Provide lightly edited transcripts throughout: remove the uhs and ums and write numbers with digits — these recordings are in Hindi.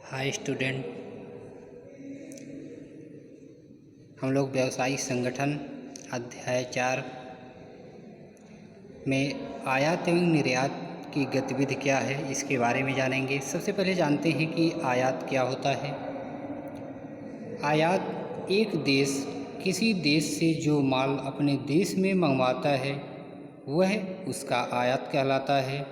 हाय स्टूडेंट, हम लोग व्यवसायिक संगठन अध्याय 4 में आयात एवं निर्यात की गतिविधि क्या है इसके बारे में जानेंगे। सबसे पहले जानते हैं कि आयात क्या होता है। आयात एक देश किसी देश से जो माल अपने देश में मंगवाता है वह उसका आयात कहलाता है।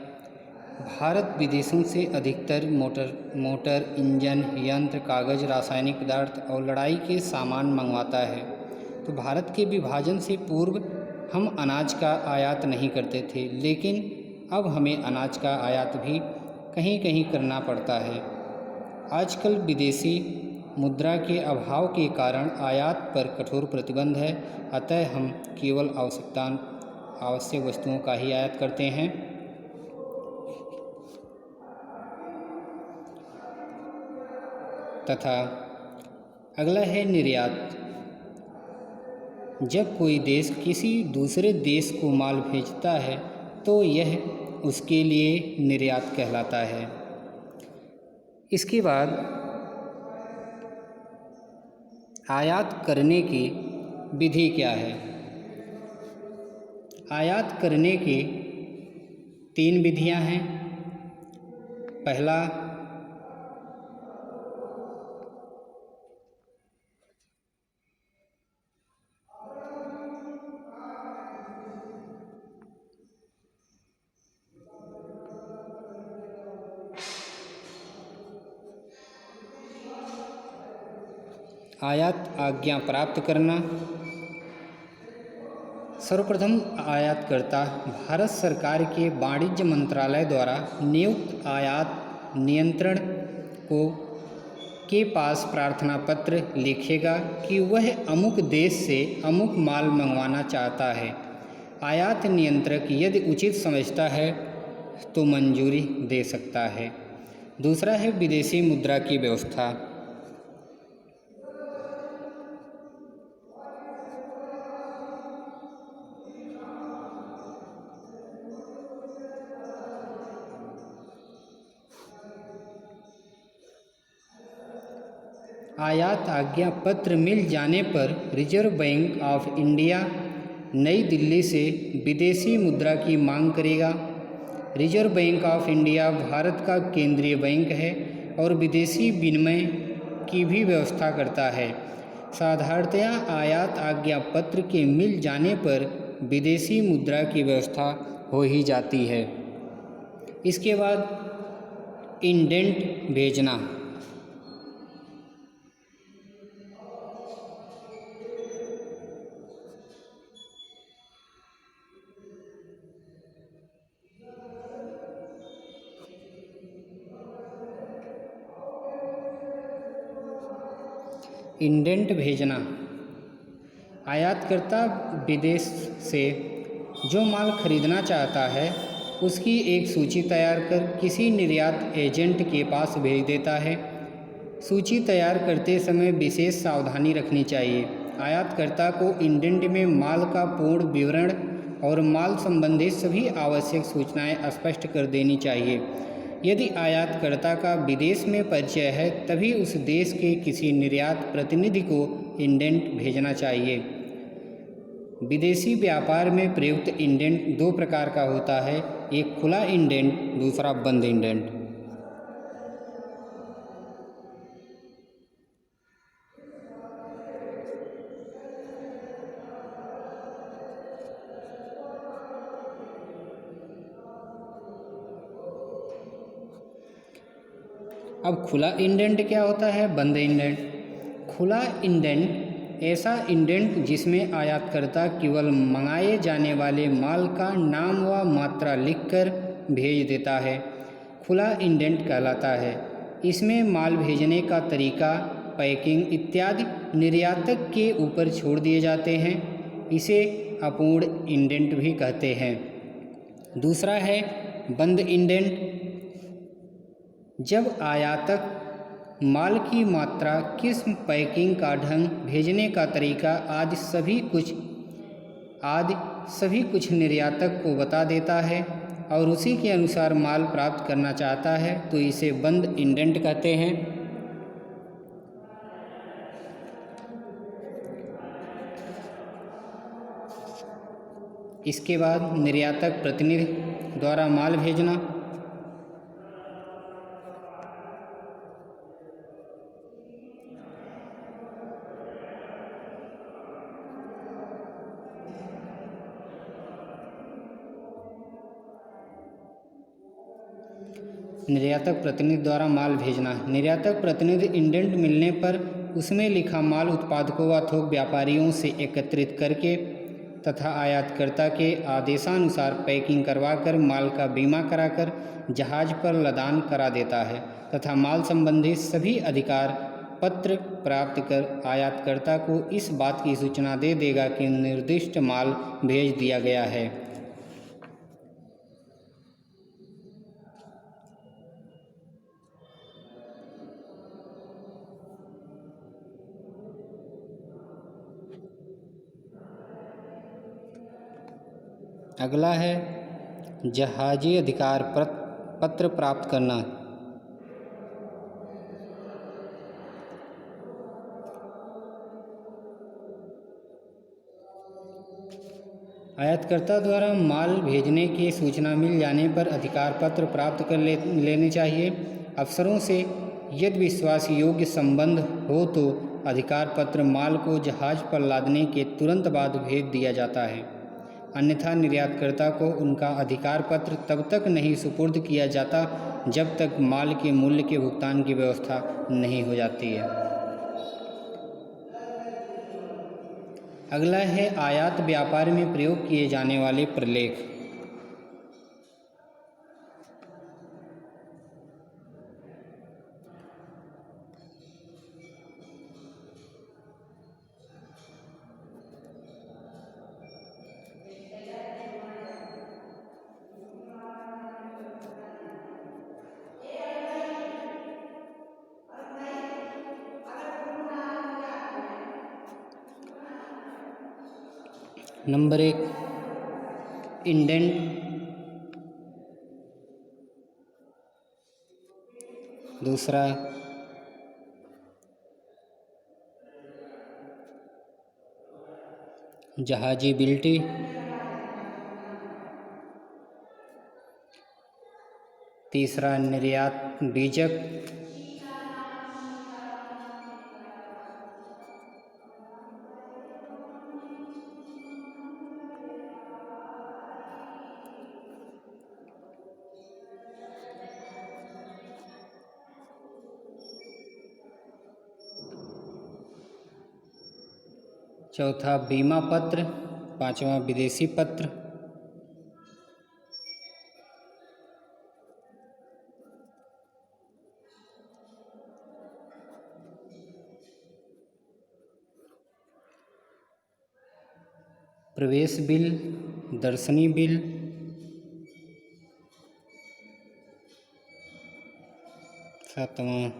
भारत विदेशों से अधिकतर मोटर इंजन, यंत्र, कागज़, रासायनिक पदार्थ और लड़ाई के सामान मंगवाता है। तो भारत के विभाजन से पूर्व हम अनाज का आयात नहीं करते थे, लेकिन अब हमें अनाज का आयात भी कहीं कहीं करना पड़ता है। आजकल विदेशी मुद्रा के अभाव के कारण आयात पर कठोर प्रतिबंध है, अतः हम केवल आवश्यक वस्तुओं का ही आयात करते हैं। तथा अगला है निर्यात। जब कोई देश किसी दूसरे देश को माल भेजता है तो यह उसके लिए निर्यात कहलाता है। इसके बाद आयात करने की विधि क्या है। आयात करने की 3 विधियां हैं। पहला, आयात आज्ञा प्राप्त करना। सर्वप्रथम आयातकर्ता भारत सरकार के वाणिज्य मंत्रालय द्वारा नियुक्त आयात नियंत्रण के पास प्रार्थना पत्र लिखेगा कि वह अमुक देश से अमुक माल मंगवाना चाहता है। आयात नियंत्रक यदि उचित समझता है तो मंजूरी दे सकता है। दूसरा है विदेशी मुद्रा की व्यवस्था। आयात आज्ञा पत्र मिल जाने पर रिजर्व बैंक ऑफ इंडिया नई दिल्ली से विदेशी मुद्रा की मांग करेगा। Reserve bank of India Bharat का केंद्रीय बैंक है और विदेशी विनिमय की भी व्यवस्था करता है। साधारणतया आयात आज्ञा पत्र के मिल जाने पर विदेशी मुद्रा की व्यवस्था हो ही जाती है। इसके बाद इंडेंट भेजना। इंडेंट भेजना, आयातकर्ता विदेश से जो माल खरीदना चाहता है उसकी एक सूची तैयार कर किसी निर्यात एजेंट के पास भेज देता है। सूची तैयार करते समय विशेष सावधानी रखनी चाहिए। आयातकर्ता को इंडेंट में माल का पूर्ण विवरण और माल संबंधित सभी आवश्यक सूचनाएं स्पष्ट कर देनी चाहिए। यदि आयातकर्ता का विदेश में परिचय है तभी उस देश के किसी निर्यात प्रतिनिधि को इंडेंट भेजना चाहिए। विदेशी व्यापार में प्रयुक्त इंडेंट 2 प्रकार का होता है, एक खुला इंडेंट, दूसरा बंद इंडेंट। अब खुला इंडेंट क्या होता है, बंद इंडेंट। खुला इंडेंट ऐसा इंडेंट जिसमें आयातकर्ता केवल मंगाए जाने वाले माल का नाम व मात्रा लिखकर भेज देता है, खुला इंडेंट कहलाता है। इसमें माल भेजने का तरीका, पैकिंग इत्यादि निर्यातक के ऊपर छोड़ दिए जाते हैं। इसे अपूर्ण इंडेंट भी कहते हैं। दूसरा है बंद इंडेंट। जब आयातक माल की मात्रा, किस्म, पैकिंग का ढंग, भेजने का तरीका आदि सभी कुछ निर्यातक को बता देता है और उसी के अनुसार माल प्राप्त करना चाहता है तो इसे बंद इंडेंट कहते हैं। इसके बाद निर्यातक प्रतिनिधि द्वारा माल भेजना, निर्यातक प्रतिनिधि द्वारा माल भेजना। निर्यातक प्रतिनिधि इंडेंट मिलने पर उसमें लिखा माल उत्पादकों व थोक व्यापारियों से एकत्रित करके तथा आयातकर्ता के आदेशानुसार पैकिंग करवाकर माल का बीमा कराकर जहाज पर लदान करा देता है तथा माल संबंधी सभी अधिकार पत्र प्राप्त कर आयातकर्ता को इस बात की सूचना दे देगा कि निर्दिष्ट माल भेज दिया गया है। अगला है जहाजी अधिकार पत्र प्राप्त करना। आयातकर्ता द्वारा माल भेजने की सूचना मिल जाने पर अधिकार पत्र प्राप्त कर लेने चाहिए। अफसरों से यदि विश्वास योग्य संबंध हो तो अधिकार पत्र माल को जहाज पर लादने के तुरंत बाद भेज दिया जाता है, अन्यथा निर्यातकर्ता को उनका अधिकार पत्र तब तक नहीं सुपुर्द किया जाता जब तक माल के मूल्य के भुगतान की व्यवस्था नहीं हो जाती है। अगला है आयात व्यापार में प्रयोग किए जाने वाले प्रलेख। नंबर 1 इंडेंट, दूसरा जहाजी बिल्टी, तीसरा निर्यात बीजक, चौथा बीमा पत्र, पांचवा विदेशी पत्र, प्रवेश बिल, दर्शनी बिल, सातवां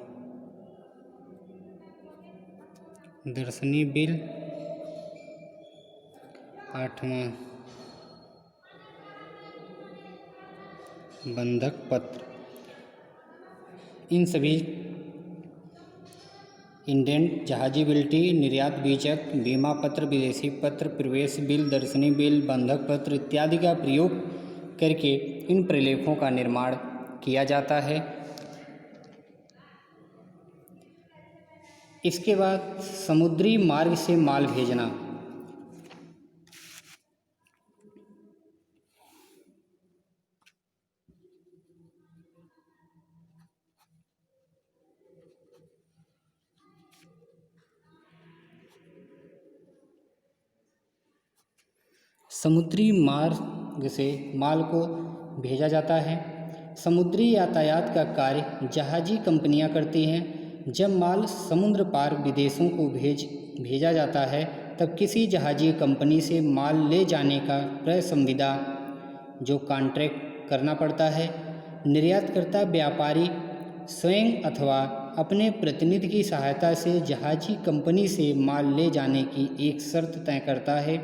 दर्शनी बिल, आठवां बंधक पत्र। इन सभी इंडेंट, जहाजी बिल्टी, निर्यात बीजक, बीमा पत्र, विदेशी पत्र, प्रवेश बिल, दर्शनी बिल, बंधक पत्र इत्यादि का प्रयोग करके इन प्रलेखों का निर्माण किया जाता है। इसके बाद समुद्री मार्ग से माल भेजना। समुद्री मार्ग से माल को भेजा जाता है। समुद्री यातायात का कार्य जहाजी कंपनियां करती हैं। जब माल समुद्र पार विदेशों को भेजा जाता है तब किसी जहाजी कंपनी से माल ले जाने का क्रय संविदा जो कॉन्ट्रैक्ट करना पड़ता है। निर्यातकर्ता व्यापारी स्वयं अथवा अपने प्रतिनिधि की सहायता से जहाजी कंपनी से माल ले जाने की एक शर्त तय करता है।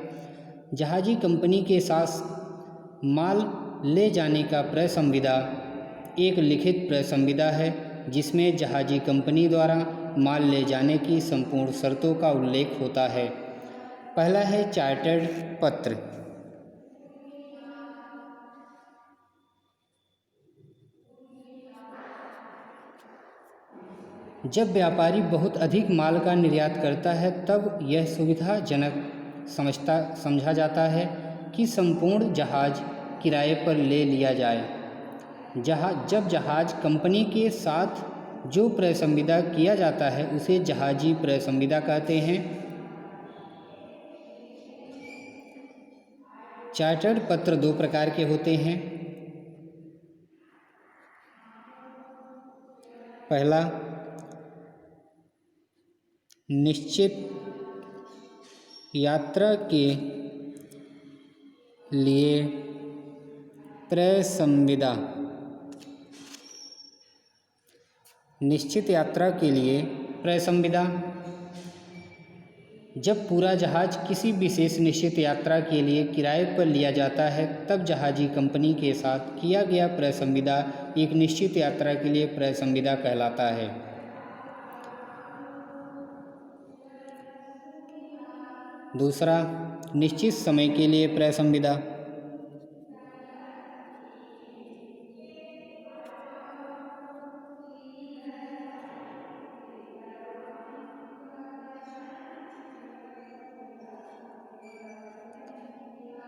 जहाजी कंपनी के साथ माल ले जाने का क्रय संविदा एक लिखित क्रय संविदा है जिसमें जहाजी कंपनी द्वारा माल ले जाने की संपूर्ण शर्तों का उल्लेख होता है। पहला है चार्टर्ड पत्र। जब व्यापारी बहुत अधिक माल का निर्यात करता है तब यह सुविधाजनक समझा जाता है कि संपूर्ण जहाज़ किराए पर ले लिया जाए। जब जहाज़ कंपनी के साथ जो क्रय संविदा किया जाता है उसे जहाजी क्रय संविदा कहते हैं। चार्टर्ड पत्र दो प्रकार के होते हैं। पहला, निश्चित यात्रा के लिए क्रय संविदा। निश्चित यात्रा के लिए क्रय संविदा। जब पूरा जहाज़ किसी विशेष निश्चित यात्रा के लिए किराए पर लिया जाता है तब जहाजी कंपनी के साथ किया गया क्रय संविदा एक निश्चित यात्रा के लिए क्रय संविदा कहलाता है। दूसरा, निश्चित समय के लिए क्रय संविदा।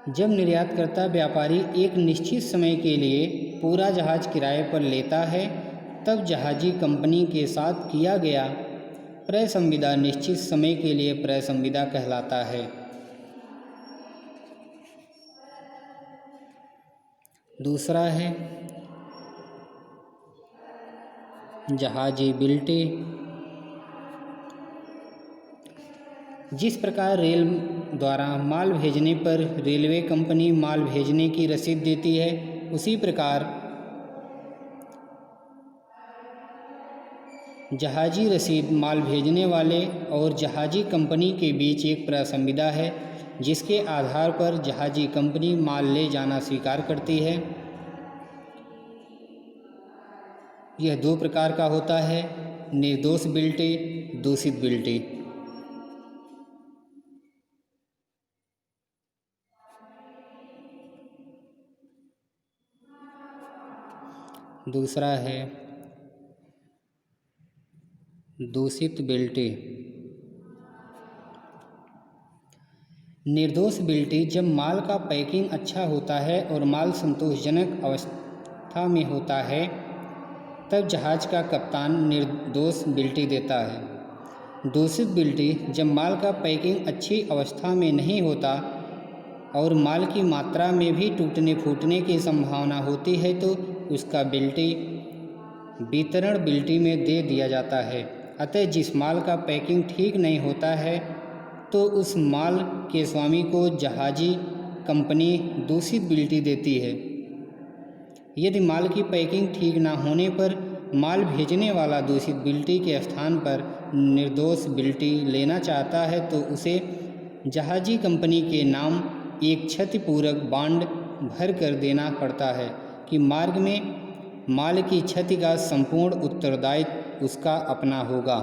जब निर्यातकर्ता व्यापारी एक निश्चित समय के लिए पूरा जहाज़ किराए पर लेता है तब जहाजी कंपनी के साथ किया गया क्रय संविदा निश्चित समय के लिए क्रय संविदा कहलाता है। दूसरा है जहाजी बिल्टी। जिस प्रकार रेल द्वारा माल भेजने पर रेलवे कंपनी माल भेजने की रसीद देती है, उसी प्रकार जहाजी रसीद माल भेजने वाले और जहाजी कंपनी के बीच एक क्रय संविदा है जिसके आधार पर जहाजी कंपनी माल ले जाना स्वीकार करती है। यह दो प्रकार का होता है, निर्दोष बिल्टी, दूषित बिल्टी। दूसरा है दूषित बिल्टी। निर्दोष बिल्टी जब माल का पैकिंग अच्छा होता है और माल संतोषजनक अवस्था में होता है तब जहाज का कप्तान निर्दोष बिल्टी देता है। दूषित बिल्टी जब माल का पैकिंग अच्छी अवस्था में नहीं होता और माल की मात्रा में भी टूटने फूटने की संभावना होती है तो उसका बिल्टी वितरण बिल्टी में दे दिया जाता है। अतः जिस माल का पैकिंग ठीक नहीं होता है तो उस माल के स्वामी को जहाजी कंपनी दूषित बिल्टी देती है। यदि माल की पैकिंग ठीक ना होने पर माल भेजने वाला दूषित बिल्टी के स्थान पर निर्दोष बिल्टी लेना चाहता है तो उसे जहाजी कंपनी के नाम एक क्षतिपूरक बांड भर कर देना पड़ता है कि मार्ग में माल की क्षति का संपूर्ण उत्तरदायित्व उसका अपना होगा।